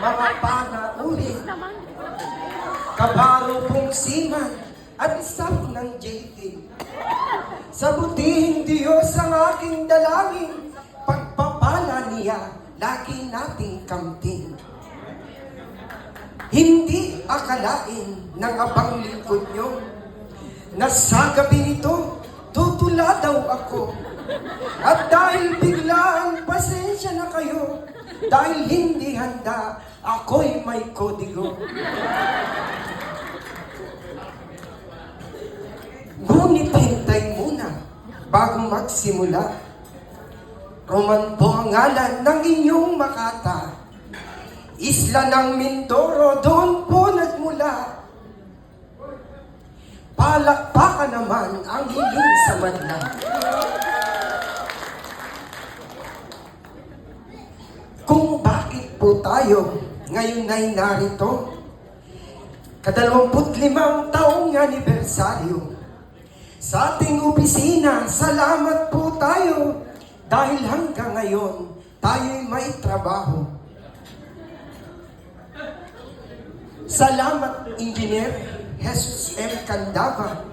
mga panaulit, kabaro pong seaman at staff ng JT. Sa butihing Diyos ang aking dalangin, pagpapala niya, lagi nating kamtin. Hindi akalain ng abang lingkod nyo, na sa gabi nito, tutula daw ako. At dahil biglaan, pasensya na kayo, dahil hindi handa, ako'y may kodigo. Ngunit hintay muna bago magsimula. Roman po ang ngalan ng inyong Makata. Isla ng Mindoro, doon po nagmula. Palakpakan naman ang hiling sa madla. Kung bakit po tayo ngayon ay narito, 25 taong anibersaryo. Sa ating opisina, salamat po tayo dahil hanggang ngayon tayo'y may trabaho. Salamat, Engineer Jesus M. Candava,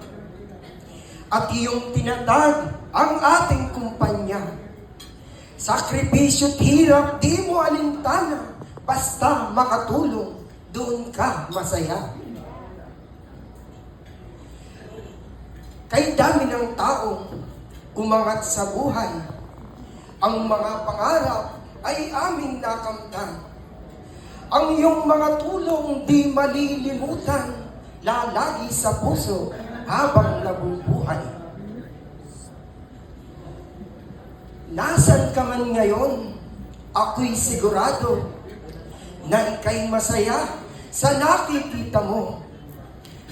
at iyong tinatag ang ating kumpanya. Sakripisyo't hirap, di mo alintana, basta makatulong, doon ka masaya. Kay dami ng taong umangat sa buhay, ang mga pangarap ay aming nakamtan. Ang iyong mga tulong di malilimutan, lalagi sa puso habang nabubuhay. Nasaan ka man ngayon, ako'y sigurado na ika'y masaya sa nakikita mo.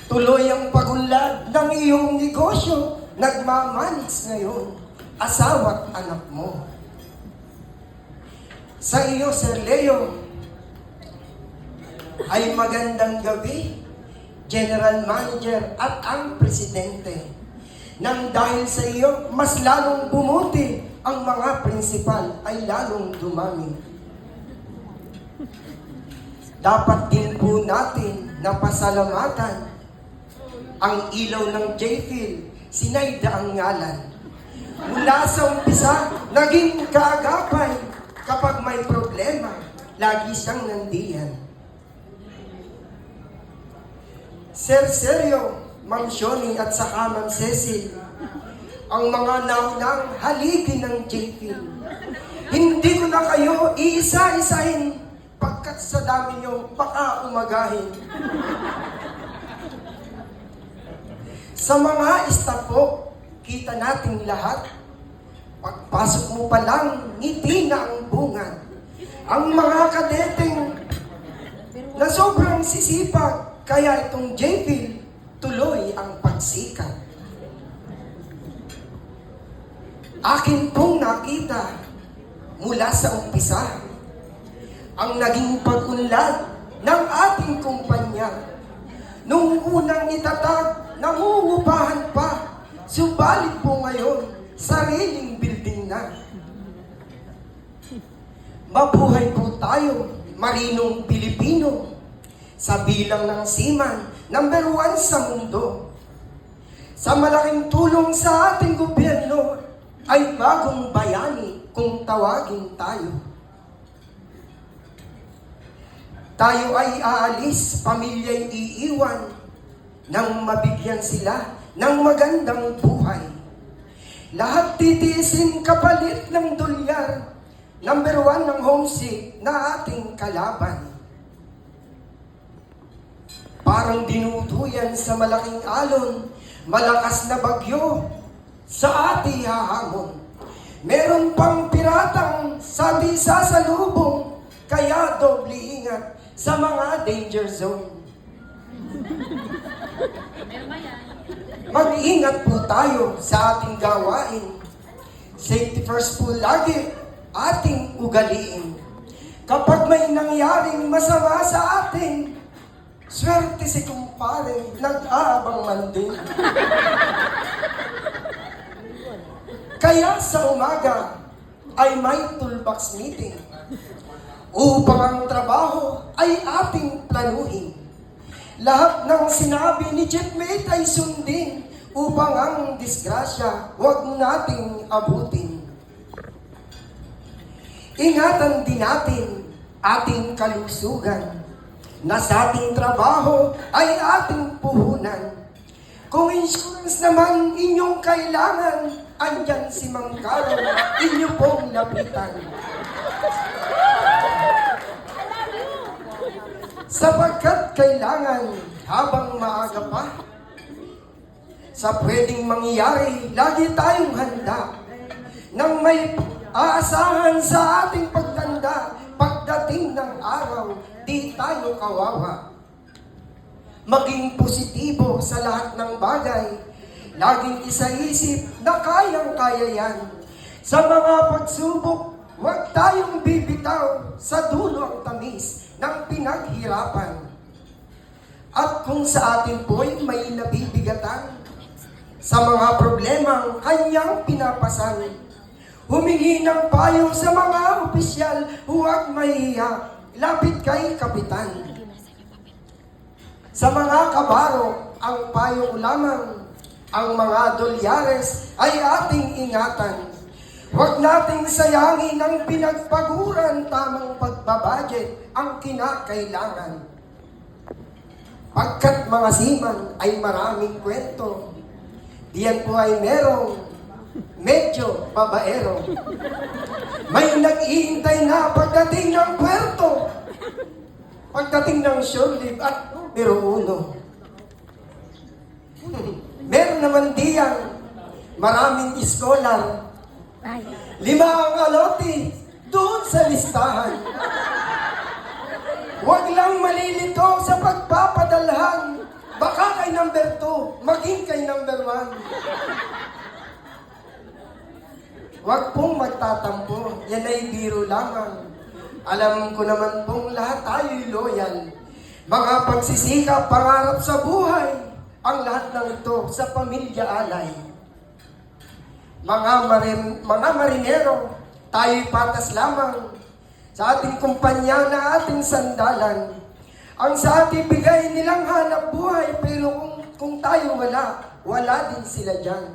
Tuloy ang pagunlad ng iyong negosyo, nagmamanis ngayon, asawa't anak mo. Sa iyo, Sir Leo, ay magandang gabi, General Manager at ang Presidente. Nang dahil sa iyo, mas lalong bumuti, ang mga prinsipal ay lalong dumami. Dapat din po natin na pasalamatan ang ilaw ng JPhil, Sinayda ang ngalan. Mula sa umpisa, naging kaagapay. Kapag may problema, lagi siyang nandiyan. Sir Sergio, Ma'am Shoni at saka Ma'am Cecil, ang mga naunang haligi ng JPhil. Hindi ko na kayo iisa-isahin pagkat sa dami nyo baka umagahin. Sa mga staff po, kita natin lahat. Pagpasok mo pa lang, ngiti na ang bunga. Ang mga kadeteng na sobrang sisipag, kaya itong JPhil, tuloy ang pagsikat. Akin pong nakita mula sa umpisa ang naging pag-unlad ng ating kumpanya. Nung unang itatag, nangungupahan pa. Subalit po ngayon, sariling building na. Mabuhay po tayo, marinong Pilipino. Sa bilang ng seaman, number 1 sa mundo. Sa malaking tulong sa ating gobyerno, ay bagong bayani kung tawagin tayo. Tayo ay aalis, pamilya'y iiwan, nang mabigyan sila ng magandang buhay. Lahat titiisin kapalit ng dolyar, number 1 ng homesick na ating kalaban. Parang dinuduyan sa malaking alon, malakas na bagyo sa ating hahamon. Meron pang piratang sabi sasalubong, kaya doble ingat sa mga danger zone. Mag-ingat po tayo sa ating gawain. Safety first po lagi ating ugaliin. Kapag may nangyaring masama sa atin, swerte si kumpare, nag-aabang man din. Kaya sa umaga ay may toolbox meeting upang ang trabaho ay ating planuhin. Lahat ng sinabi ni Chipmate ay sundin upang ang disgrasya huwag nating abutin. Ingatan din natin ating kalusugan na sa ating trabaho ay ating puhunan. Kung insurance naman inyong kailangan, andyan si Mang Carol, inyo pong lapitan. Sapagkat kailangan habang maaga pa, sa pwedeng mangyayari, lagi tayong handa nang may aasahan sa ating pagtanda. Pagdating ng araw, di tayo kawawa. Maging positibo sa lahat ng bagay, laging isaisip na kayang-kaya yan. Sa mga pagsubok, huwag tayong bibitaw sa dulo ang tamis ng pinaghirapan. At kung sa atin po'y may nabibigatan, sa mga problemang kanyang pinapasan, humingi ng payo sa mga opisyal, huwag mahiya, lapit kay kapitan. Sa mga kabaro, ang payo lamang, ang mga dolyares ay ating ingatan. Huwag nating sayangin ang pinagpaguran, tamang pagbabudget ang kinakailangan. Pagkat mga siman ay maraming kwento, diyan po ay merong medyo babaero. May nag-iintay na pagdating ng puerto, pagdating ng shore leave at numero 1. Meron naman diyan maraming scholar. 5 ang alote doon sa listahan. Huwag lang malilito sa pagpapadalhan. Baka kay number 2, maging kay number 1. Huwag pong magtatampo, yan ay biro lamang. Alam ko naman pong lahat tayo'y loyal. Mga pagsisikap, pangarap sa buhay, ang lahat ng ito sa pamilya alay. Mga marinero, tayo'y patas lamang sa ating kumpanya na ating sandalan. Ang sa ating bigay nilang hanap buhay, pero kung tayo wala din sila dyan.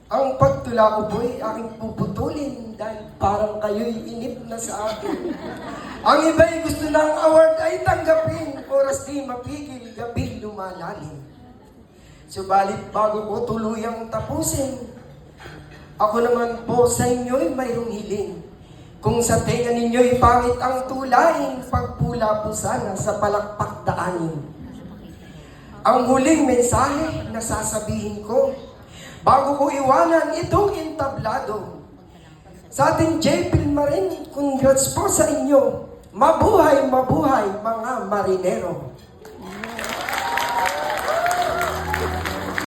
Ang pagtula ko po'y aking puputulin dahil parang kayo'y inip na sa akin. Ang iba'y gusto ng award ay tanggapin, oras di mapigil, gabi lumalalim. Subalit bago ko tuluyang tapusin, ako naman po sa inyo'y mayroong hiling. Kung sa tenga ninyo'y pangit ang tulain, pagpula po sana sa palakpak daanin. Ang huling mensahe na sasabihin ko, bago ko iwanan itong entablado, sa ating JP Marin, congrats po sa inyo. Mabuhay, mabuhay mga marinero.